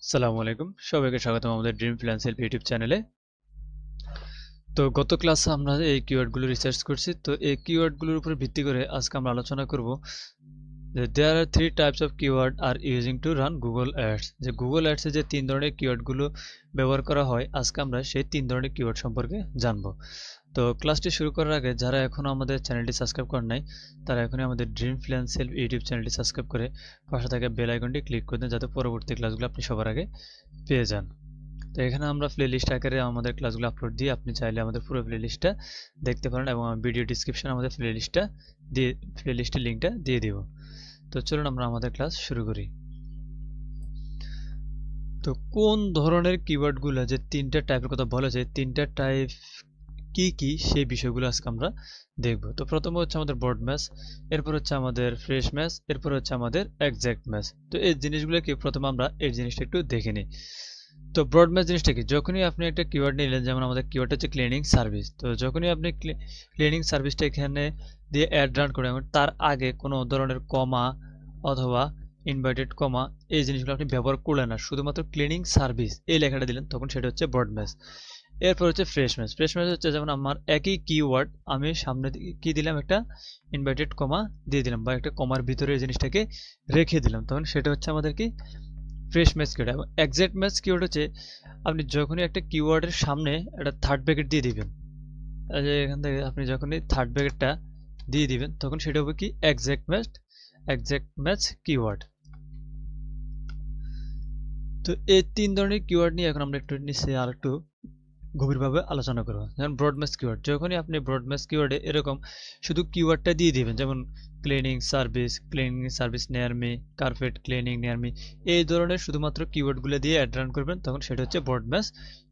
আসসালামু আলাইকুম, সবাইকে স্বাগতম আমাদের ড্রিম ফ্রিল্যান্স হেল্প ইউটিউব চ্যানেলে। তো গত ক্লাসে আমরা এই কিওয়ার্ডগুলো রিসার্চ করছি। তো এই কিওয়ার্ডগুলোর উপর ভিত্তি করে আজকে আমরা আলোচনা করব যে দেয়ার আর 3 types of keyword are using to run Google ads. যে গুগল অ্যাডসে যে 3 ধরনের কিওয়ার্ডগুলো ব্যবহার করা হয়, আজকে আমরা সেই 3 ধরনের কিওয়ার্ড সম্পর্কে জানব। তো ক্লাসটি শুরু করার আগে যারা এখনও আমাদের চ্যানেলটি সাবস্ক্রাইব করেন নাই, তারা এখনই আমাদের ড্রিম ফ্রিল্যান্স হেল্প ইউটিউব চ্যানেলটি সাবস্ক্রাইব করে পাশে থাকা বেল আইকনটি ক্লিক করে দেন, যাতে পরবর্তী ক্লাসগুলো আপনি সবার আগে পেয়ে যান। তো এখানে আমরা প্লেলিস্ট আকারে আমাদের ক্লাসগুলো আপলোড দিই। আপনি চাইলে আমাদের পুরো প্লেলিস্টটা দেখতে পারেন এবং ভিডিও ডিসক্রিপশনে আমাদের প্লেলিস্টের লিঙ্কটা দিয়ে দিব। তো চলুন আমরা আমাদের ক্লাস শুরু করি। তো কোন ধরনের কিওয়ার্ডগুলো, যে 3টা টাইপের কথা বলা যায়, 3টা টাইপ কি কি সেই বিষয়গুলো আজকে আমরা দেখব। তো প্রথমে হচ্ছে আমাদের ব্রড ম্যাচ, এরপর হচ্ছে আমাদের ফ্রেশ ম্যাচ, এরপর হচ্ছে আমাদের এক্সাক্ট ম্যাচ। তো এই জিনিসগুলো কি, প্রথমে আমরা এই জিনিসটা একটু দেখে নিই। তো ব্রড ম্যাচ জিনিসটা কি, যখনই আপনি একটা কিওয়ার্ড নিলেন, যেমন আমাদের কিওয়ার্ড হচ্ছে ক্লিনিং সার্ভিস। তো যখনই আপনি ক্লিনিং সার্ভিসটা এখানে দিয়ে অ্যাড রান করেন, তার আগে কোনো ধরনের কমা অথবা ইনভার্টেড কমা এই জিনিসগুলো আপনি ব্যবহার করলেন না, শুধুমাত্র ক্লিনিং সার্ভিস এই লেখাটা দিলেন, তখন সেটা হচ্ছে ব্রড ম্যাচ। এরপর হচ্ছে ফ্রেশ ম্যাচ। ফ্রেশ ম্যাচ হচ্ছে যেমন আমার একই কিওয়ার্ড আমি সামনে কি দিলাম, একটা ইনভার্টেড কমা দিয়ে দিলাম বা একটা কমার ভিতরে এই জিনিসটাকে রেখে দিলাম, তখন সেটা হচ্ছে আমাদের কি ফ্রেশ ম্যাচ কিওয়ার্ড। এবং এক্সাক্ট ম্যাচ কিওয়ার্ড হচ্ছে আপনি যখনই একটা কিওয়ার্ডের সামনে একটা থার্ড ব্র্যাকেট দিয়ে দিবেন, যে এখান থেকে আপনি যখনই থার্ড ব্র্যাকেটটা দিয়ে দিবেন, তখন সেটা হবে কি এক্সাক্ট ম্যাচ কিওয়ার্ড। তো এই 3 ধরনের কিওয়ার্ড নিয়ে এখন আমরা একটু নিচে আর একটু গভীরভাবে আলোচনা করব। যেমন ব্রড ম্যাচ কিওয়ার্ড, যখনই আপনি ব্রড ম্যাচ কিওয়ার্ডে এরকম শুধু কিওয়ার্ডটা দিয়ে দিবেন, যেমন cleaning service near me, carpet cleaning near me, এই ধরনের শুধুমাত্র কিওয়ার্ডগুলো দিয়ে অ্যাড রান করবেন, তখন সেটা হচ্ছে ব্রড ম্যাচ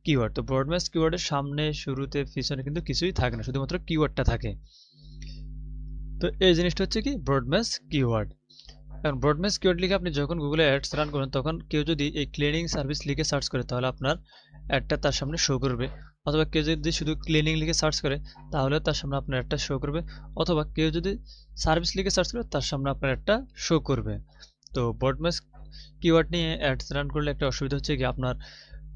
কিওয়ার্ড। তো ব্রড ম্যাচ কিওয়ার্ডের সামনে শুরুতে পিছনে কিন্তু কিছুই থাকে না, শুধুমাত্র কিওয়ার্ডটা থাকে। তো এই জিনিসটা হচ্ছে কি ব্রড ম্যাচ কিওয়ার্ড। কারণ ব্রড ম্যাচ কিওয়ার্ড লিখে আপনি যখন গুগলে অ্যাডস রান করেন, তখন কেউ যদি এই ক্লিনিং সার্ভিস লিখে সার্চ করে, তাহলে আপনার অ্যাডটা তার সামনে শো করবে। অথবা কেউ যদি শুধু ক্লিনিং লিখে সার্চ করে, তাহলে তার সামনে আপনার অ্যাডটা শো করবে। অথবা কেউ যদি সার্ভিস লিখে সার্চ করে, তার সামনে আপনার অ্যাডটা শো করবে। তো ব্রড ম্যাচ কিওয়ার্ড নিয়ে অ্যাডস রান করলে একটা অসুবিধা হচ্ছে কি, আপনার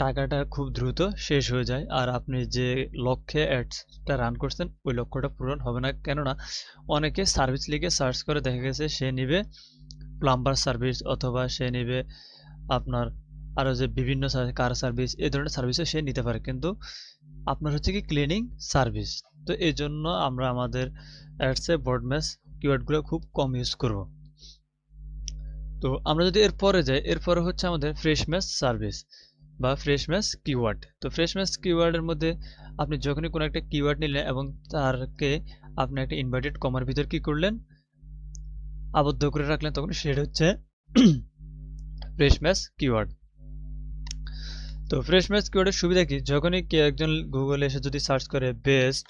টাকাটা খুব দ্রুত শেষ হয়ে যায়, আর আপনি যে লক্ষ্যে অ্যাডসটা রান করছেন ওই লক্ষ্যটা পূরণ হবে না। কেননা অনেকে সার্ভিস লিখে সার্চ করে দেখা গেছে সে নিবে প্লাম্বার সার্ভিস, অথবা সে নেবে আপনার আরও যে বিভিন্ন কার সার্ভিস, এই ধরনের সার্ভিসও সে নিতে পারে, কিন্তু আপনার হচ্ছে কি ক্লিনিং সার্ভিস। তো এই জন্য আমরা আমাদের অ্যাডসে ব্রড ম্যাচ কিওয়ার্ডগুলো খুব কম ইউজ করব। তো আমরা যদি এরপরে যাই, এরপরে হচ্ছে আমাদের ফ্রেশ ম্যাচ সার্ভিস বা ফ্রেশ ম্যাচ কিওয়ার্ড। তো ফ্রেশ ম্যাচ কিওয়ার্ডের মধ্যে আপনি যখনই কোনো একটা কিওয়ার্ড নিলেন এবং তারকে আপনি একটা ইনভার্টেড কমার ভিতর কি করলেন, আবদ্ধ করে রাখলেন, তখন সেটা হচ্ছে ফ্রেশ ম্যাচ কিওয়ার্ড। তো ফ্রেশ ম্যাচ কিওয়ার্ডের সুবিধা কি, যখনই কেউ একজন গুগলে এসে যদি সার্চ করে বেস্ট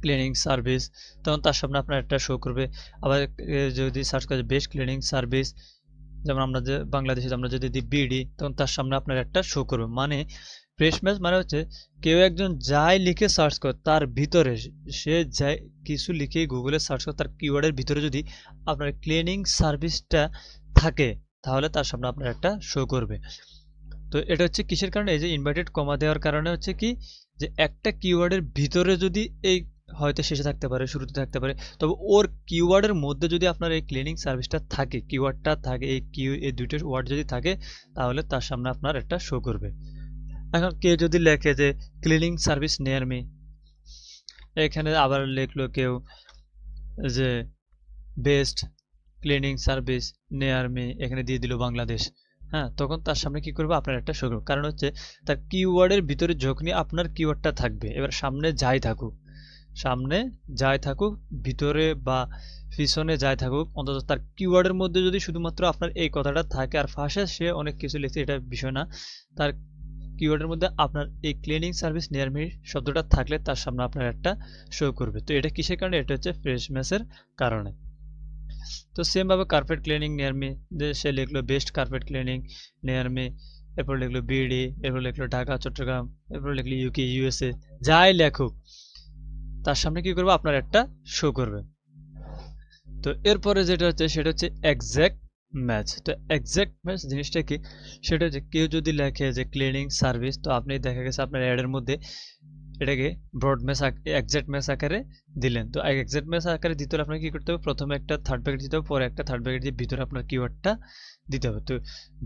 ক্লিনিং সার্ভিস, তখন তার সামনে আপনার একটা শো করবে। আবার যদি সার্চ করে বেস্ট ক্লিনিং সার্ভিস, যেমন আমরা যে বাংলাদেশে আমরা যদি দিই বিডি, তখন তার সামনে আপনার একটা শো করবে। মানে ফ্রেশ ম্যাচ মানে হচ্ছে কেউ একজন যাই লিখে সার্চ করে, তার ভিতরে সে যাই কিছু লিখে গুগলে সার্চ করে, তার কিওয়ার্ডের ভিতরে যদি আপনার ক্লিনিং সার্ভিসটা থাকে, তাহলে তার সামনে আপনার একটা শো করবে। তো এটা হচ্ছে কিসের কারণে, এই যে ইনভার্টেড কমা দেওয়ার কারণে হচ্ছে কি, যে একটা কিওয়ার্ডের ভিতরে যদি এই হয়তো শেষে থাকতে পারে, শুরুতে থাকতে পারে, তবে ওর কিওয়ার্ডের মধ্যে যদি আপনার এই ক্লিনিং সার্ভিসটা থাকে, কিওয়ার্ডটা থাকে, এই দুইটা ওয়ার্ড যদি থাকে, তাহলে তার সামনে আপনার একটা শো করবে। এখন কেউ যদি লেখে যে ক্লিনিং সার্ভিস নিয়ার মি, এখানে আবার লিখলো কেউ যে best cleaning service near me, এখানে দিয়ে দিল বাংলাদেশ, হ্যাঁ, তখন তার সামনে কি করবে, আপনার একটা শো করবে। কারণ হচ্ছে তার কিওয়ার্ডের ভিতরে যখনই আপনার কিওয়ার্ডটা থাকবে, এবার সামনে যাই থাকুক ভিতরে বা পিছনে যাই থাকুক, অন্তত তার কিওয়ার্ডের মধ্যে যদি শুধুমাত্র আপনার এই কথাটা থাকে, আর ফাঁসে সে অনেক কিছু লিখছে, এটা বিষয় না, তার কিওয়ার্ডের মধ্যে আপনার এই ক্লিনিং সার্ভিস নিয়ার মি শব্দটা থাকলে তার সামনে আপনার একটা শো করবে। তো এটা কিসের কারণে, এটা হচ্ছে ফ্রেশ ম্যাচের কারণে। তো সেম ভাবে কার্পেট ক্লিনিং নিয়ার মি, যে সে লিখলো best carpet cleaning near me, এরপর লিখলো বিডি, এরপর লিখলো ঢাকা চট্টগ্রাম, এরপর লিখলো ইউকে ইউএসএ, যাই লেখুক তার সামনে কি করবে, আপনার একটা শো করবে। তো এরপরে যেটা হচ্ছে সেটা হচ্ছে এক্সাক্ট ম্যাচ। তো এক্সাক্ট ম্যাচ জিনিসটা কি, সেটা যে কেউ যদি লেখে যে ক্লিনিং সার্ভিস, তো আপনি দেখা গেছে আপনার অ্যাডের মধ্যে এটাকে ব্রড ম্যাচ এক্সাক্ট ম্যাচ আকারে দিলেন। তো এক্সাক্ট ম্যাচ আকারে দিতে হলে আপনাকে কি করতে হবে, প্রথমে একটা থার্ড ব্র্যাকেট দিতে হবে, পরে একটা থার্ড ব্র্যাকেট দিয়ে ভিতরে আপনার কিওয়ার্ডটা দিতে হবে। তো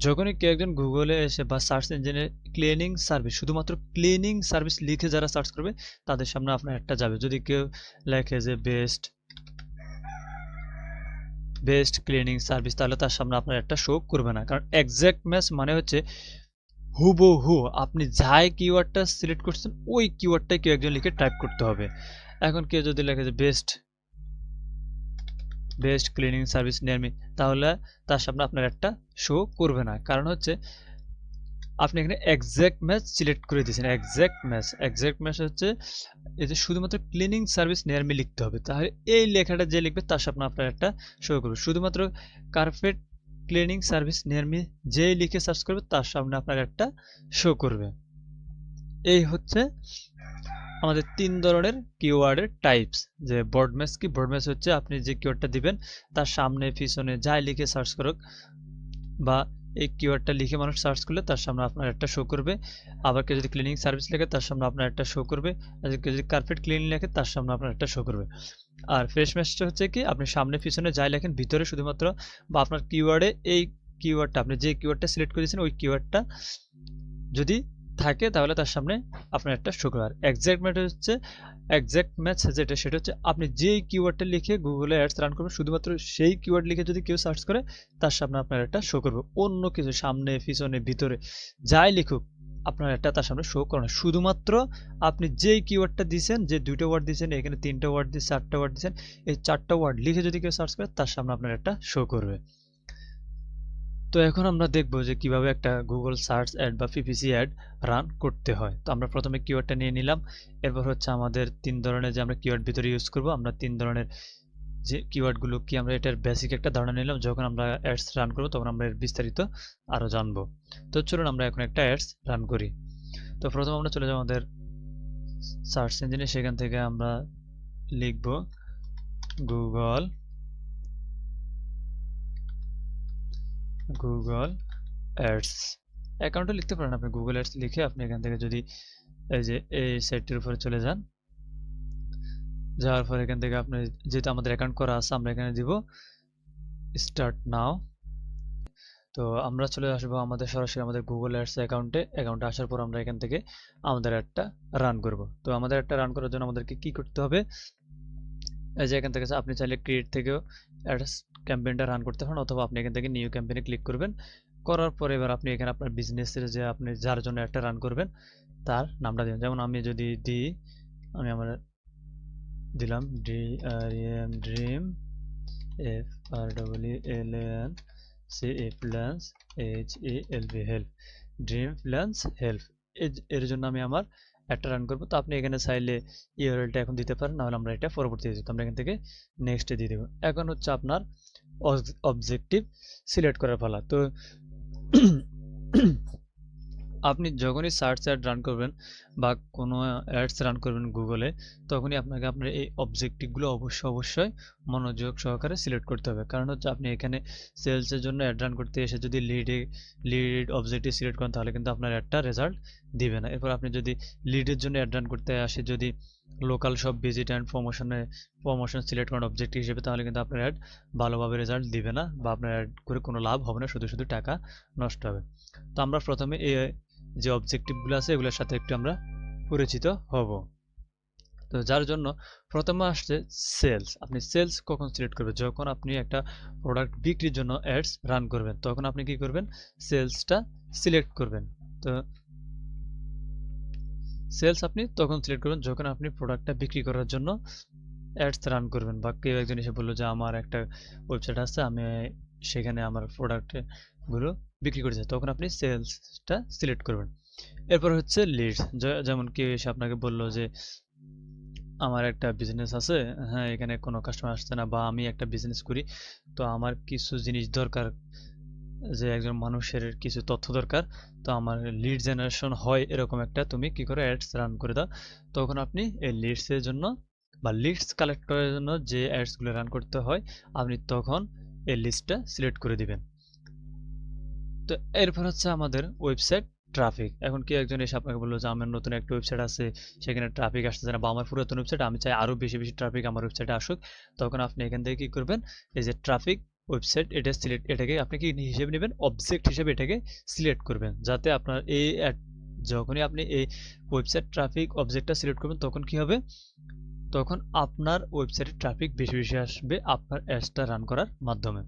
যখনই কেউ একজন গুগলে এসে বা সার্চ ইঞ্জিনে ক্লিনিং সার্ভিস, শুধুমাত্র ক্লিনিং সার্ভিস লিখে যারা সার্চ করবে তাদের সামনে আপনার একটা যাবে। যদি কেউ লেখে যে বেস্ট ক্লিনিং সার্ভিস, তাহলে তার সামনে আপনার একটা শো করবে না, কারণ এক্সাক্ট ম্যাচ মানে হচ্ছে হুবহু আপনি যাই কিওয়ার্ডটা সিলেক্ট করছেন ওই কিওয়ার্ডটাই কেউ একজন লিখে টাইপ করতে হবে। এখন কেউ যদি লেখে যে best cleaning service near me, তাহলে তার সামনে আপনার একটা শো করবে না, কারণ হচ্ছে আপনি এখানে এক্সাক্ট ম্যাচ সিলেক্ট করে দিয়েছেন। এক্সাক্ট ম্যাচ হচ্ছে এই যে শুধুমাত্র ক্লিনিং সার্ভিস নিয়ার মি লিখতে হবে, তাহলে এই লেখাটা যে লিখবে তার সামনে আপনার একটা শো করবে। শুধুমাত্র carpet cleaning service near me যেই লিখে সার্চ করবে তার সামনে আপনার একটা শো করবে। এই হচ্ছে আমাদের 3 ধরনের কিওয়ার্ডের টাইপস। যে ব্রড ম্যাচ কি, ব্রড ম্যাচ হচ্ছে আপনি যে কিওয়ার্ডটা দিবেন তার সামনে পিছনে যাই লিখে সার্চ করুক, বা এই কিওয়ার্ডটা লিখে মানুষ সার্চ করলে তার সামনে আপনার একটা শো করবে। আবার কেউ যদি ক্লিনিং সার্ভিস লেখে তার সামনে আপনার একটা শো করবে, আর কেউ যদি কার্পেট ক্লিনিং লেখে তার সামনে আপনার একটা শো করবে। আর ফ্রেশ ম্যাচটা হচ্ছে কি, আপনি সামনে পিছনে যাই লেখেন ভিতরে শুধুমাত্র, বা আপনার কিওয়ার্ডে এই কিওয়ার্ডটা আপনি যে কিওয়ার্ডটা সিলেক্ট করেছেন ওই কিওয়ার্ডটা যদি থাকে তাহলে তার সামনে আপনার একটা শো করবে। আর এক্সাক্ট ম্যাচ যেটা, সেটা হচ্ছে আপনি যেই কিওয়ার্ডটা লিখে গুগলে অ্যাডস রান করবেন, শুধুমাত্র সেই কিওয়ার্ড লিখে যদি কেউ সার্চ করে তার সামনে আপনার একটা শো করবে। অন্য কিছু সামনে পিছনে ভিতরে যাই লিখুক আপনার একটা তার সামনে শো করে না। শুধুমাত্র আপনি যেই কিওয়ার্ডটা দিয়েছেন, যে 2টা ওয়ার্ড দিয়েছেন, এখানে 3টা ওয়ার্ড দিয়ে 4টা ওয়ার্ড দিয়েছেন, এই 4টা ওয়ার্ড লিখে যদি কেউ সার্চ করে তার সামনে আপনার একটা শো করবে। তো এখন আমরা দেখব যে কিভাবে একটা গুগল সার্চ অ্যাড বা পিপিসি অ্যাড রান করতে হয়। তো আমরা প্রথমে কিওয়ার্ডটা নিয়ে নিলাম, এরপর হচ্ছে আমাদের 3 ধরনের যে আমরা কিওয়ার্ড ভিতরে ইউজ করব, আমরা 3 ধরনের যে কিওয়ার্ডগুলো কি, আমরা এটার বেসিক একটা ধারণা নিলাম। যখন আমরা অ্যাডস রান করব তখন আমরা এর বিস্তারিত আরো জানবো। তো চলুন আমরা এখন একটা অ্যাডস রান করি। তো প্রথমে আমরা চলে যাব আমাদের সার্চ ইঞ্জিনে, সেখান থেকে আমরা লিখব গুগল অ্যাডস। অ্যাকাউন্টে লিখতে পারেন আপনি, গুগল অ্যাডস লিখে আপনি এখান থেকে যদি এই যে এই সাইটটির উপরে চলে যান, যাওয়ার পর এখান থেকে আপনি যেহেতু আমাদের অ্যাকাউন্ট করা আছে আমরা এখানে দিব স্টার্ট নাও। তো আমরা চলে আসবো আমাদের সরাসরি আমাদের গুগল অ্যাডস অ্যাকাউন্টে আসার পর আমরা এখান থেকে আমাদের অ্যাডটা রান করব। তো আমাদের অ্যাডটা রান করার জন্য আমাদেরকে কি করতে হবে, এই যে এখান থেকে আপনি চাইলে ক্রিয়েট থেকেও অ্যাডস ক্যাম্পেইনটা রান করতে পারেন, অথবা আপনি এখান থেকে নিউ ক্যাম্পেইনে ক্লিক করবেন। করার পরে এবার আপনি এখানে আপনার বিজনেসের যে আপনি যার জন্য একটা রান করবেন তার নামটা দিবেন। যেমন আমি যদি দিই, আমি আমার দিলাম dream FREELANCE help, dream plans help. এর জন্য আমি আমার একটা রান করবো। তো আপনি এখানে চাইলে ইউআরএলটা এখন দিতে পারেন, নাহলে আমরা এটা পরবর্তীতে দিতে, আমরা এখান থেকে নেক্সটে দিয়ে দেবো। এখন হচ্ছে আপনার অবজেক্টিভ সিলেক্ট করার পালা। তো আপনি যখনই সার্চ অ্যাড রান করবেন বা কোনো অ্যাডস রান করবেন গুগলে, তখনই আপনাকে আপনার এই অবজেক্টিভগুলো অবশ্যই মনোযোগ সহকারে সিলেক্ট করতে হবে। কারণ হচ্ছে আপনি এখানে সেলসের জন্য অ্যাড রান করতে এসে যদি লিড অবজেক্টিভ সিলেক্ট করেন তাহলে কিন্তু আপনার একটা রেজাল্ট দিবে না। এরপর আপনি যদি লিডের জন্য অ্যাড রান করতে আসে যদি local shop visit and promotion select করেন অবজেক্টিভ হিসেবে, তাহলে কিন্তু আপনার অ্যাড ভালোভাবে রেজাল্ট দিবে না, বা আপনার অ্যাড করে কোনো লাভ হবে না, শুধু টাকা নষ্ট হবে। তো আমরা প্রথমে যে অবজেক্টিভগুলো আছে এগুলোর সাথে একটু আমরা পরিচিত হব। তো যার জন্য প্রথমে আসছে সেলস। আপনি সেলস কখন সিলেক্ট করবেন, যখন আপনি একটা প্রোডাক্ট বিক্রির জন্য অ্যাডস রান করবেন তখন আপনি কি করবেন, সেলসটা সিলেক্ট করবেন। তো সেলস আপনি তখন সিলেক্ট করবেন যখন আপনি প্রোডাক্টটা বিক্রি করার জন্য অ্যাডস রান করবেন, বা কেউ একজন এসে বললো যে আমার একটা ওয়েবসাইট আছে, আমি সেখানে আমার প্রোডাক্টগুলো বিক্রি করতে চাই, তখন আপনি সেলসটা সিলেক্ট করবেন। এরপর হচ্ছে লিডস। যেমন কেউ এসে আপনাকে বললো যে আমার একটা বিজনেস আছে, হ্যাঁ এখানে কোনো কাস্টমার আসছে না, বা আমি একটা বিজনেস করি, তো আমার কিছু জিনিস দরকার, যে একজন মানুষের কিছু তথ্য দরকার, তো আমার লিড জেনারেশন হয় এরকম একটা তুমি কি করে অ্যাডস রান করে দাও। তখন আপনি এই লিডসের জন্য বা লিডস কালেক্ট করার জন্য যে অ্যাডসগুলো রান করতে হয় আপনি তখন এই লিস্টটা সিলেক্ট করে দিবেন। তো এরপর হচ্ছে আমাদের ওয়েবসাইট ট্রাফিক। এখন কেউ একজন এসে আপনাকে বলল যে আমার নতুন একটা ওয়েবসাইট আছে, সেখানে ট্রাফিক আসতেছে না, বা আমার পুরাতন ওয়েবসাইট আমি চাই আরো বেশি বেশি ট্রাফিক আমার ওয়েবসাইটে আসুক। তখন আপনি এখান থেকে কি করবেন, এই যে ট্রাফিক ওয়েবসাইট এটাকে আপনি কি হিসেবে নেবেন, অবজেক্ট হিসেবে এটাকে সিলেক্ট করবেন, যাতে আপনার এই যখনই আপনি এই ওয়েবসাইট ট্রাফিক অবজেক্টটা সিলেক্ট করবেন তখন কি হবে, তখন আপনার ওয়েবসাইটে ট্রাফিক বেশি বেশি আসবে আপনার অ্যাডসটা রান করার মাধ্যমে।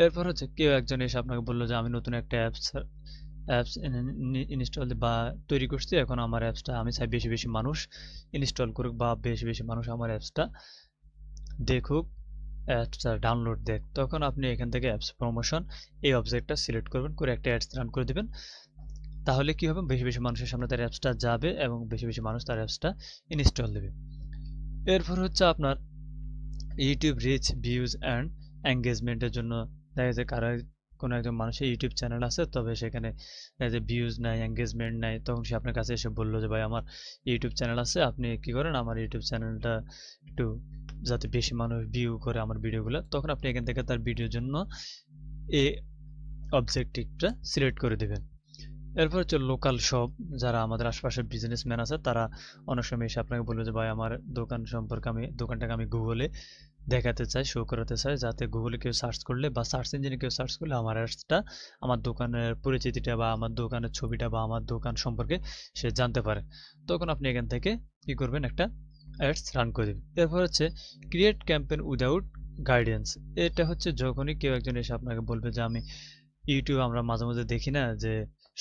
এরপর হচ্ছে কেউ একজন এসে আপনাকে বললো যে আমি নতুন একটা অ্যাপস ইনস্টল বা তৈরি করছি, এখন আমার অ্যাপসটা আমি চাই বেশি বেশি মানুষ ইনস্টল করুক বা বেশি বেশি মানুষ আমার অ্যাপসটা দেখুক, অ্যাপসটা ডাউনলোড দেখ। তখন আপনি এখান থেকে অ্যাপস প্রমোশন এই অবজেক্টটা সিলেক্ট করবেন, করে একটা অ্যাডস রান করে দিবেন। তাহলে কি হবে, বেশি বেশি মানুষের সামনে তার অ্যাপসটা যাবে এবং বেশি বেশি মানুষ তার অ্যাপসটা ইনস্টল দেবে। এরপর হচ্ছে আপনার ইউটিউব রিচ, ভিউজ অ্যান্ড এঙ্গেজমেন্টের জন্য দেখা যায় কোনো একজন মানুষের ইউটিউব চ্যানেল আছে, তবে সেখানে দেখা যায় ভিউজ নাই, এঙ্গেজমেন্ট নাই, তখন সে আপনার কাছে এসে বললো যে ভাই আমার ইউটিউব চ্যানেল আছে, আপনি কি করেন আমার ইউটিউব চ্যানেলটা একটু যাতে বেশি মানুষ ভিউ করে আমার ভিডিওগুলো, তখন আপনি এখান থেকে তার ভিডিওর জন্য এই অবজেক্টিভটা সিলেক্ট করে দেবেন। এরপর হচ্ছে লোকাল শপ, যারা আমাদের আশেপাশে বিজনেসম্যান আছে তারা অনেক সময় এসে আপনাকে বলবে যে ভাই আমার দোকান সম্পর্কে দোকানটাকে আমি গুগলে দেখাতে চাই, শো করাতে চাই, যাতে গুগলে কেউ সার্চ করলে বা সার্চ ইঞ্জিনে কেউ সার্চ করলে আমার অ্যাডসটা, আমার দোকানের পরিচিতিটা বা আমার দোকানের ছবিটা বা আমার দোকান সম্পর্কে সে জানতে পারে। তখন আপনি এখান থেকে কি করবেন, একটা অ্যাডস রান করে দেবেন। এরপর হচ্ছে ক্রিয়েট ক্যাম্পেইন উইদাউট গাইডেন্স। এটা হচ্ছে যখনই কেউ একজন এসে আপনাকে বলবে যে আমি ইউটিউব আমরা মাঝে মাঝে দেখি না যে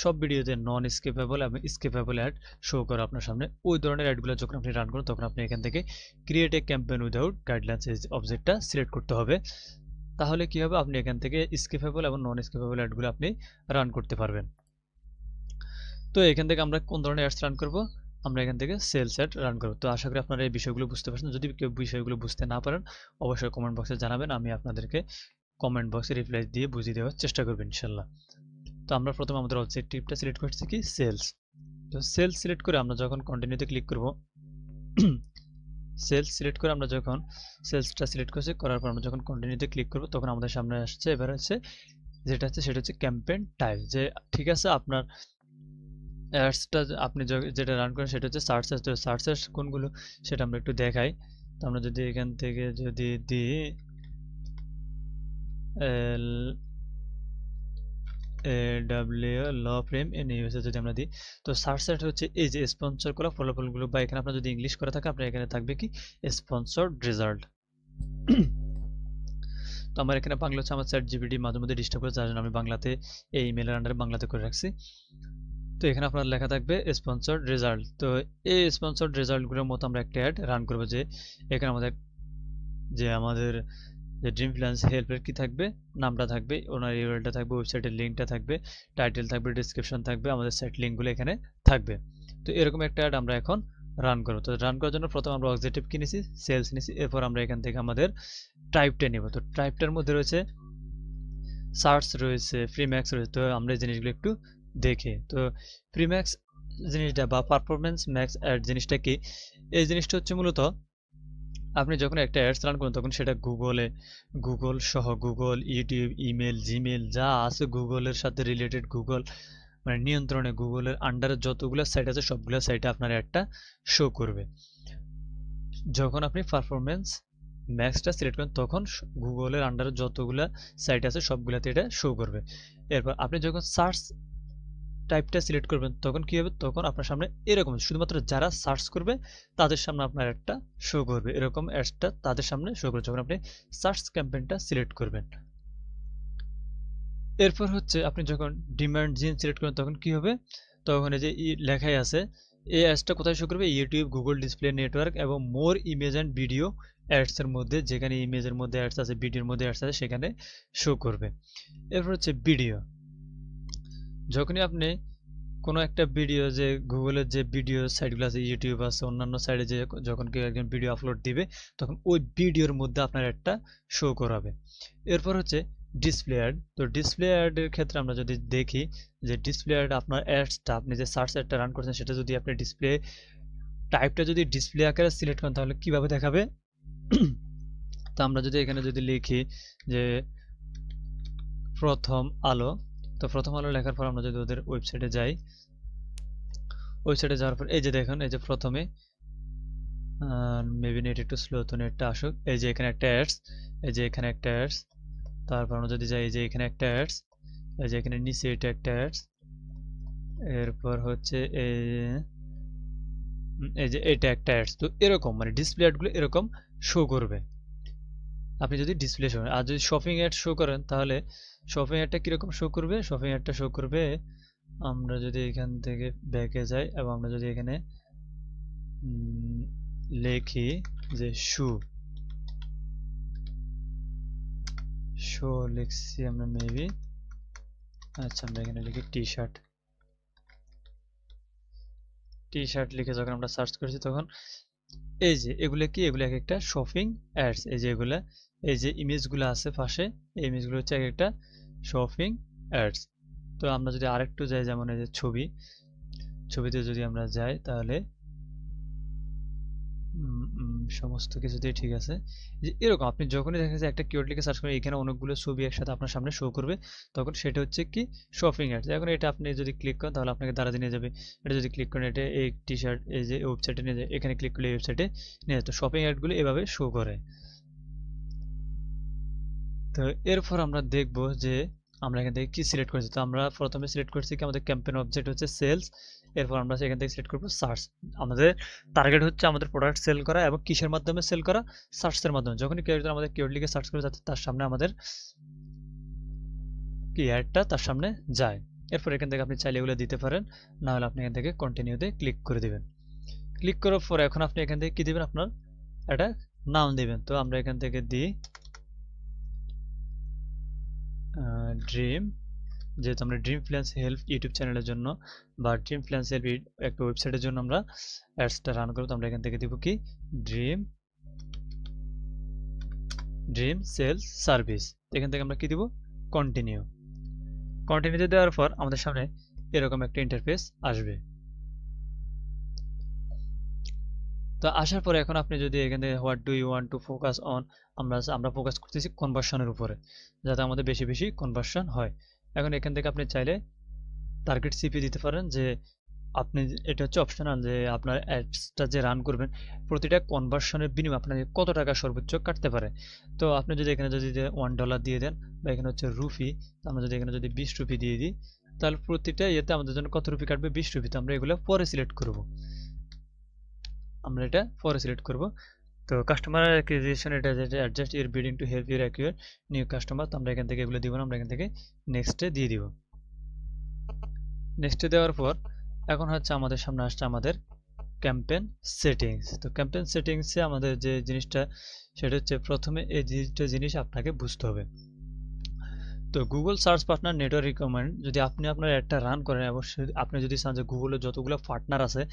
সব ভিডিওতে নন স্কিপেবল এবং স্কিপেবল অ্যাড শো করে আপনার সামনে, ওই ধরনের অ্যাডগুলো যখন আপনি রান করেন তখন আপনি এখান থেকে create a campaign without guidelines এই অবজেক্টটা সিলেক্ট করতে হবে। তাহলে কি হবে, আপনি এখান থেকে স্কিপেবল এবং নন স্কিপেবল অ্যাডগুলো আপনি রান করতে পারবেন। তো এখান থেকে আমরা কোন ধরনের অ্যাডস রান করব, আমরা এখান থেকে সেলস অ্যাড রান করব। তো আশা করি আপনারা এই বিষয়গুলো বুঝতে পারছেন। যদি কেউ বিষয়গুলো বুঝতে না পারেন অবশ্যই কমেন্ট বক্সে জানাবেন, আমি আপনাদেরকে কমেন্ট বক্সে রিপ্লাই দিয়ে বুঝিয়ে দেওয়ার চেষ্টা করব ইনশাল্লাহ। তো আমরা প্রথমে আমাদের অবজেক্টিভটা সিলেক্ট করছি কি সেলস। তো সেলস সিলেক্ট করে আমরা যখন কন্টিনিউতে ক্লিক করব, সেলস সিলেক্ট করে আমরা যখন সেলসটা সিলেক্ট করছি, করার পর আমরা যখন কন্টিনিউতে ক্লিক করব তখন আমাদের সামনে আসছে এবার হচ্ছে যেটা হচ্ছে সেটা হচ্ছে ক্যাম্পেইন টাইপ। যে ঠিক আছে আপনার অ্যাডসটা আপনি যেটা রান করেন সেটা হচ্ছে সার্চেস। তো সার্চেস কোনগুলো সেটা আমরা একটু দেখাই। তো আমরা যদি এখান থেকে যদি দিই LAW law frame in USA যদি আমরা দিই, তো সার্চ সেট হচ্ছে এই যে স্পন্সর করা ফলাফলগুলো, বা এখানে আপনার যদি ইংলিশ করা থাকে আপনার এখানে থাকবে কি স্পন্সরড রেজাল্ট। তো আমার এখানে বাংলা হচ্ছে, আমার চ্যাট জিপিটি মাঝে মধ্যে ডিস্টার্ব করে, যার জন্য আমি বাংলাতে এই ইমেলের আন্ডারে বাংলাতে করে রাখছি। তো এখানে আপনার লেখা থাকবে স্পন্সরড রেজাল্ট। তো এই স্পন্সরড রেজাল্টগুলোর মতো আমরা একটা অ্যাড রান করবো, যে এখানে আমাদের যে ড্রিম ফ্রিল্যান্স হেল্পের কি থাকবে, নামটা থাকবে, ওনার ইউআরএলটা থাকবে, ওয়েবসাইটের লিঙ্কটা থাকবে, টাইটেল থাকবে, ডেসক্রিপশন থাকবে, আমাদের সাইট লিঙ্কগুলো এখানে থাকবে। তো এরকম একটা অ্যাড আমরা এখন রান করব। তো রান করার জন্য প্রথমে আমরা অবজেক্টিভ কি নিছি, সেলস নিছি। এরপর আমরা এখান থেকে আমাদের টাইপটা নিব। তো টাইপটার মধ্যে রয়েছে সার্চ রয়েছে, ফ্রিম্যাক্স রয়েছে। তো আমরা এই জিনিসগুলো একটু দেখি। তো ফ্রিম্যাক্স জিনিসটা বা পারফরমেন্স ম্যাক্স অ্যাড জিনিসটা কি, এই জিনিসটা হচ্ছে মূলত আপনি যখন একটা অ্যাডস রান করেন তখন সেটা গুগল সহ গুগল, ইউটিউব, ইমেল, জিমেল যা আছে গুগলের সাথে রিলেটেড, গুগল মানে নিয়ন্ত্রণে গুগলের আন্ডারে যতগুলো সাইট আছে সবগুলো সাইটে আপনার একটা শো করবে। যখন আপনি পারফরমেন্স ম্যাক্সটা সিলেক্ট করেন তখন গুগলের আন্ডারে যতগুলো সাইট আছে সবগুলোতে এটা শো করবে। এরপর আপনি যখন সার্চ টাইপটা সিলেক্ট করবেন তখন কি হবে, তখন আপনার সামনে এরকম শুধুমাত্র যারা সার্চ করবে তাদের সামনে আপনার একটা শো করবে, এরকম অ্যাডসটা তাদের সামনে শো করবে যখন আপনি সার্চ ক্যাম্পেইনটা সিলেক্ট করবেন। এরপর হচ্ছে আপনি যখন ডিমান্ড জিন সিলেক্ট করবেন তখন কি হবে, তখন এই যে লেখাই আছে এই অ্যাডসটা কোথায় শো করবে, ইউটিউব, গুগল ডিসপ্লে নেটওয়ার্ক এবং মোর ইমেজ অ্যান্ড ভিডিও অ্যাডস এর মধ্যে, যেখানে ইমেজের মধ্যে অ্যাডস আছে, ভিডিওর মধ্যে অ্যাডস আছে সেখানে শো করবে। এরপর হচ্ছে ভিডিও, যখনই আপনি কোনো একটা ভিডিও, যে গুগলের যে ভিডিও সাইটগুলো আছে, ইউটিউব আছে, অন্যান্য সাইটে যে যখন কেউ একজন ভিডিও আপলোড দিবে তখন ওই ভিডিওর মধ্যে আপনার একটা শো করাবে। এরপর হচ্ছে ডিসপ্লে অ্যাড। তো ডিসপ্লে অ্যাডের ক্ষেত্রে আমরা যদি দেখি যে ডিসপ্লে অ্যাড আপনার অ্যাডসটা আপনি যে সার্চ অ্যাডটা রান করছেন সেটা যদি আপনি ডিসপ্লে টাইপটা যদি ডিসপ্লে আকারে সিলেক্ট করেন তাহলে কিভাবে দেখাবে। তো আমরা যদি এখানে যদি লিখি যে প্রথম আলো, তো প্রথম আলো লেখার পর আমরা যদি ওদের ওয়েবসাইটে যাই, ওয়েবসাইটে যাওয়ার পর এই যে দেখুন, এই যে প্রথমে মেবি নেট একটু স্লো, তো নেটটা আসুক। এই যে এখানে একটা অ্যাডস, এই যে এখানে একটা অ্যাডস, তারপর আমরা যদি যাই এই যে এখানে একটা অ্যাডস, এই যে এখানে নিচে এটা একটা অ্যাডস, এরপর হচ্ছে এই যে এটা একটা অ্যাডস। তো এরকম মানে ডিসপ্লে অ্যাডগুলো এরকম শো করবে আপনি যদি ডিসপ্লে শো। আর যদি শপিং অ্যাড শো করেন তাহলে শপিং অ্যাডটা কিরকম শো করবে? শপিং অ্যাডটা শো করবে, আমরা যদি এখান থেকে ব্যাকে যাই এবং আমরা যদি এখানে লিখি যে শো লিখছি আমরা মেবি, আচ্ছা আমরা এখানে লিখি টি শার্ট লিখে যখন আমরা সার্চ করছি তখন এই যে এগুলো কি, এগুলো এক একটা শপিং অ্যাডস। এই যে এগুলা, এই যে ইমেজগুলো আছে পাশে, এই ইমেজগুলো হচ্ছে এক একটা শপিং অ্যাডস। তো আমরা যদি আরেকটু যাই, যেমন এই যে ছবিতে যদি আমরা যাই তাহলে সমস্ত কিছুতেই ঠিক আছে। যে এরকম আপনি যখনই দেখা যায় একটা কিওয়ার্ড লিখে সার্চ করেন, এখানে অনেকগুলো ছবি একসাথে আপনার সামনে শো করবে, তখন সেটা হচ্ছে কি শপিং অ্যাডস। এখন এটা আপনি যদি ক্লিক করেন তাহলে আপনাকে দাঁড়াতে নিয়ে যাবে। এটা যদি ক্লিক করেন এটা এই টি শার্ট, এই যে ওয়েবসাইটে নিয়ে যায়, এখানে ক্লিক করলে এই ওয়েবসাইটে নিয়ে যায়। তো শপিং অ্যাডগুলো এভাবে শো করে। তো এরপর আমরা দেখব যে আমরা এখান থেকে কি সিলেক্ট করেছি। তো আমরা প্রথমে সিলেক্ট করছি কি আমাদের ক্যাম্পেইন অবজেক্ট হচ্ছে সেলস। এরপর আমরা এখান থেকে সিলেক্ট করব সার্চ। আমাদের টার্গেট হচ্ছে আমাদের প্রোডাক্ট সেল করা, এবং কিসের মাধ্যমে সেল করা? সার্চের মাধ্যমে। যখনই কেউ একজন আমাদের কিওয়ার্ড লিখে সার্চ করে যাতে তার সামনে আমাদের কি অ্যাডটা তার সামনে যায়। এরপর এখান থেকে আপনি চাইলে এগুলো দিতে পারেন, না হলে আপনি এখান থেকে কন্টিনিউতে ক্লিক করে দিবেন। ক্লিক করার পর এখন আপনি এখান থেকে কি দিবেন? আপনার একটা নাম দিবেন। তো আমরা এখান থেকে দিই ড্রিম, যেহেতু আমরা ড্রিম ফ্রিল্যান্স হেল্প ইউটিউব চ্যানেলের জন্য বা ড্রিম ফ্রিল্যান্স হেল্প একটা ওয়েবসাইটের জন্য আমরা অ্যাডসটা রান করব। তো আমরা এখান থেকে দিব কি ড্রিম সেলস সার্ভিস। এখান থেকে আমরা কি দিব? কন্টিনিউতে দেওয়ার পর আমাদের সামনে এরকম একটা ইন্টারফেস আসবে। তো আসার পরে এখন আপনি যদি এখানে what do you want to focus on, আমরা ফোকাস করতেছি কনভার্সনের উপরে, যাতে আমাদের বেশি বেশি কনভার্সন হয়। এখন এখান থেকে আপনি চাইলে টার্গেট সিপি দিতে পারেন, যে আপনি এটা হচ্ছে অপশনাল, যে আপনার অ্যাডসটা যে রান করবেন প্রতিটা কনভার্সনের বিনিময়ে আপনাকে কত টাকা সর্বোচ্চ কাটতে পারে। তো আপনি যদি এখানে যদি $1 দিয়ে দেন, বা এখানে হচ্ছে রুপি, আমরা যদি এখানে যদি 20 রুপি দিয়ে দিই, তাহলে প্রতিটা ইয়েতে আমাদের জন্য কত রুপি কাটবে? 20 রুপি। তো আমরা এগুলো পরে সিলেক্ট করব, আমরা এটা পরে সিলেক্ট করব। তো কাস্টমার অ্যাকুইজিশন, এটা যেটা adjust your bidding to help your acquire new customer. তো আমরা এখান থেকে এগুলো দিব না, আমরা এখান থেকে নেক্সটে দিয়ে দিব। নেক্সটে দেওয়ার পর এখন হচ্ছে আমাদের সামনে আসছে আমাদের ক্যাম্পেইন সেটিংস। তো ক্যাম্পেইন সেটিংসে আমাদের যে জিনিসটা, সেটা হচ্ছে প্রথমে এই দুইটা জিনিস আপনাকে বুঝতে হবে। তো Google search partner network recommend, যদি আপনি আপনার অ্যাডটা রান করেন, অবশ্যই আপনি যদি চান যে গুগলের যতগুলো পার্টনার আছে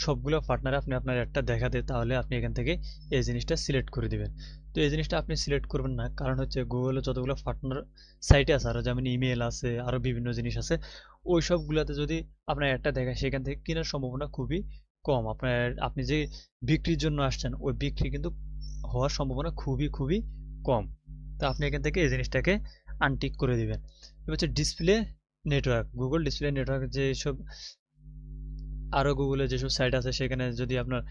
সবগুলো পার্টনারে আপনি আপনার অ্যাডটা দেখাতে, তাহলে আপনি এখান থেকে এই জিনিসটা সিলেক্ট করে দিবেন। তো এই জিনিসটা আপনি সিলেক্ট করবেন না, কারণ হচ্ছে গুগলে যতগুলো পার্টনার সাইটে আছে, আরও যেমন ইমেল আছে, আরও বিভিন্ন জিনিস আছে, ওই সবগুলোতে যদি আপনার অ্যাডটা দেখায় সেখান থেকে কেনার সম্ভাবনা খুবই কম। আপনি যে বিক্রির জন্য আসছেন ওই বিক্রি কিন্তু হওয়ার সম্ভাবনা খুবই খুবই কম। তো আপনি এখান থেকে এই জিনিসটাকে আনটিক করে দিবেন। এবার হচ্ছে display network, Google display network যেসব আরও গুগলে যেসব সাইট আছে সেখানে যদি আপনার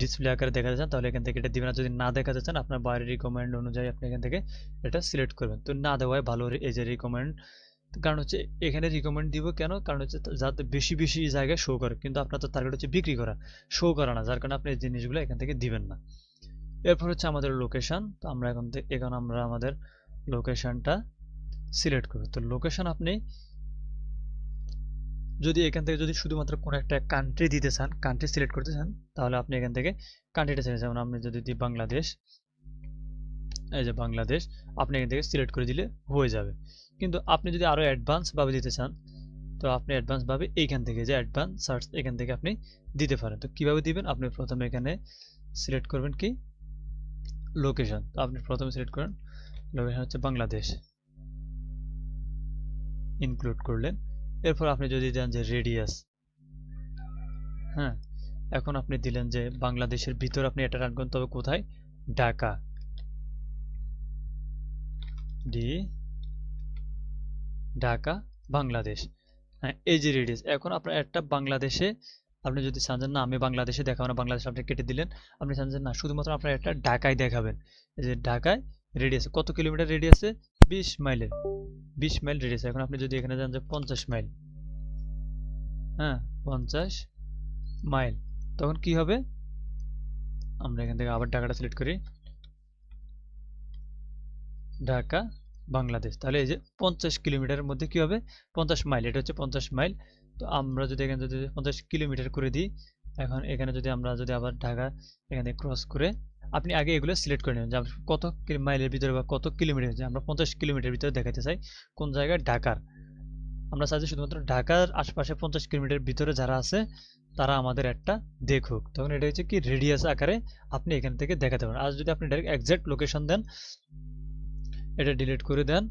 ডিসপ্লে আকারে দেখাতে চান তাহলে এখান থেকে এটা দিবেন। আর যদি না দেখাতে চান আপনার বাইরের রিকমেন্ড অনুযায়ী আপনি এখান থেকে এটা সিলেক্ট করবেন। তো না দেওয়াই ভালো, এই যে রিকমেন্ড, কারণ হচ্ছে এখানে রিকমেন্ড দিব কেন? কারণ হচ্ছে যাতে বেশি বেশি জায়গায় শো করে, কিন্তু আপনার তো টার্গেট হচ্ছে বিক্রি করা, শো করা না, যার কারণে আপনি এই জিনিসগুলো এখান থেকে দিবেন না। এরপর হচ্ছে আমাদের লোকেশন। তো আমরা এখন আমরা আমাদের লোকেশনটা সিলেক্ট করব। তো লোকেশন আপনি যদি এখান থেকে যদি শুধুমাত্র কোনো একটা কান্ট্রি দিতে চান, কান্ট্রি সিলেক্ট করতে চান, তাহলে আপনি এখান থেকে কান্ট্রিটা সিলেক্ট, যেমন আপনি যদি দিই বাংলাদেশ, এই যে বাংলাদেশ, আপনি এখান থেকে সিলেক্ট করে দিলে হয়ে যাবে। কিন্তু আপনি যদি আরও অ্যাডভান্স ভাবে দিতে চান, তো আপনি অ্যাডভান্স ভাবে এইখান থেকে যে অ্যাডভান্স সার্চ, এখান থেকে আপনি দিতে পারেন। তো কিভাবে দিবেন? আপনি প্রথমে এখানে সিলেক্ট করবেন কি লোকেশন। তো আপনি প্রথমে সিলেক্ট করেন লোকেশন হচ্ছে বাংলাদেশ, ইনক্লুড করলেন। এরপর আপনি যদি দেন যে রেডিয়াস, হ্যাঁ, এখন আপনি দিলেন যে বাংলাদেশের ভিতর আপনি এটা রান করেন, তবে কোথায়? ঢাকা, ঢাকা বাংলাদেশ। হ্যাঁ, এই যে রেডিয়াস। এখন আপনার একটা বাংলাদেশে আপনি যদি চান যে না আমি বাংলাদেশে দেখাবো না, বাংলাদেশ আপনি কেটে দিলেন। আপনি চান যে না শুধুমাত্র আপনার একটা ঢাকায় দেখাবেন। এই যে ঢাকায় রেডিয়াসে কত কিলোমিটার রেডিয়াসে? 20 মাইলের। 20 মাইল রেডিয়াসে। এখন আপনি যদি এখানে যান যে 50 মাইল, হ্যাঁ 50 মাইল, তখন কি হবে? আমরা এখান থেকে আবার ঢাকাটা সিলেক্ট করি, ঢাকা বাংলাদেশ। তাহলে এই যে 50 কিলোমিটারের মধ্যে কি হবে? 50 মাইল, এটা হচ্ছে 50 মাইল। তো আমরা যদি এখানে যদি 50 কিলোমিটার করে দিই, এখন এখানে যদি আমরা যদি আবার ঢাকা এখানে ক্রস করে, আপনি আগে এগুলো সিলেক্ট করে নেবেন যে আপনি কত মাইলের ভিতরে বা কত কিলোমিটার, যে আমরা 50 কিলোমিটার ভিতরে দেখাতে চাই কোন জায়গায়, ঢাকার। আমরা চাই যে শুধুমাত্র ঢাকার আশপাশে 50 কিলোমিটার ভিতরে যারা আছে তারা আমাদের একটা দেখুক। তখন এটা হচ্ছে কি রেডিয়াস আকারে আপনি এখান থেকে দেখাতে পারেন। আর যদি আপনি ডাইরেক্ট এক্সাক্ট লোকেশন দেন, এটা ডিলিট করে দেন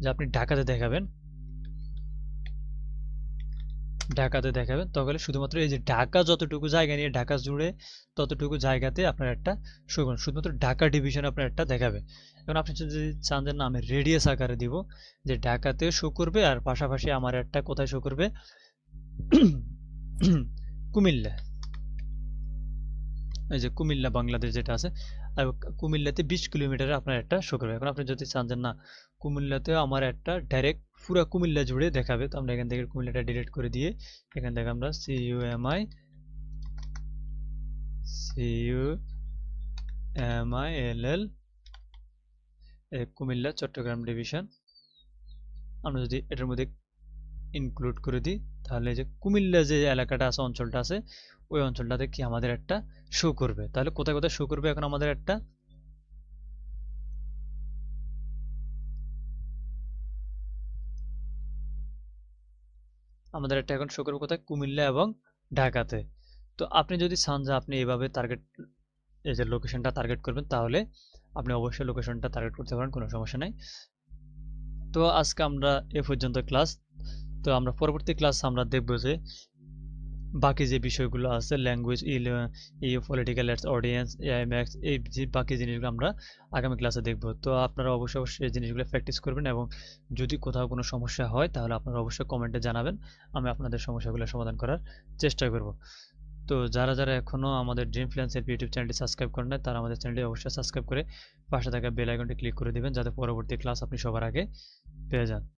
যে আপনি ঢাকাতে দেখাবেন, ঢাকাতে দেখাবেন, তাহলে শুধুমাত্র এই যে ঢাকা যতটুকু জায়গা নিয়ে ঢাকা জুড়ে ততটুকু জায়গাতে আপনার একটা শো করুন, শুধুমাত্র ঢাকা ডিভিশন আপনার একটা দেখাবে। এখন আপনি যদি চান যে না আমি রেডিয়াস আকারে দিব, যে ঢাকাতে শো করবে আর পাশাপাশি আমার একটা কোথায় শো করবে, কুমিল্লা, এই যে কুমিল্লা বাংলাদেশ যেটা আছে, আর কুমিল্লাতে 20 কিলোমিটারে আপনার একটা শো করবে। এখন আপনি যদি চান যে না কুমিল্লাতে আমার একটা ডাইরেক্ট পুরো কুমিল্লা জুড়ে দেখাবে, তো আমরা এখান থেকে কুমিল্লাটা ডিলিট করে দিয়ে এখান থেকে আমরা CUMILL কুমিল্লা চট্টগ্রাম ডিভিশন আমরা যদি এটার মধ্যে ইনক্লুড করে দিই, তাহলে যে কুমিল্লা যে এলাকাটা আছে, অঞ্চলটা আছে, ওই অঞ্চলটাতে কি আমাদের একটা শো করবে। তাহলে কোথায় কোথায় শো করবে এখন আমাদের একটা, এখন শো করবে কোথায়, কুমিল্লা এবং ঢাকাতে। তো আপনি যদি চান যে আপনি এইভাবে টার্গেট, এই যে লোকেশনটা টার্গেট করবেন, তাহলে আপনি অবশ্যই লোকেশনটা টার্গেট করতে পারেন, কোনো সমস্যা নাই। তো আজকে আমরা এ পর্যন্ত ক্লাস। তো আমরা পরবর্তী ক্লাস আমরা দেখব যে বাকি যে বিষয়গুলো আছে, language, political audience, AI max, এই যে বাকি জিনিসগুলো আমরা আগামী ক্লাসে দেখব। তো আপনারা অবশ্যই অবশ্যই এই জিনিসগুলো প্র্যাকটিস করবেন, এবং যদি কোথাও কোনো সমস্যা হয় তাহলে আপনারা অবশ্যই কমেন্টে জানাবেন, আমি আপনাদের সমস্যাগুলো সমাধান করার চেষ্টা করব। তো যারা যারা এখনো আমাদের ড্রিম ফ্রিল্যান্সার ইউটিউব চ্যানেলটি সাবস্ক্রাইব করেন নাই, তারা আমাদের চ্যানেলটি অবশ্যই সাবস্ক্রাইব করে পাশে থাকা বেল আইকনটি ক্লিক করে দিবেন, যাতে পরবর্তী ক্লাস আপনি সবার আগে পেয়ে যান।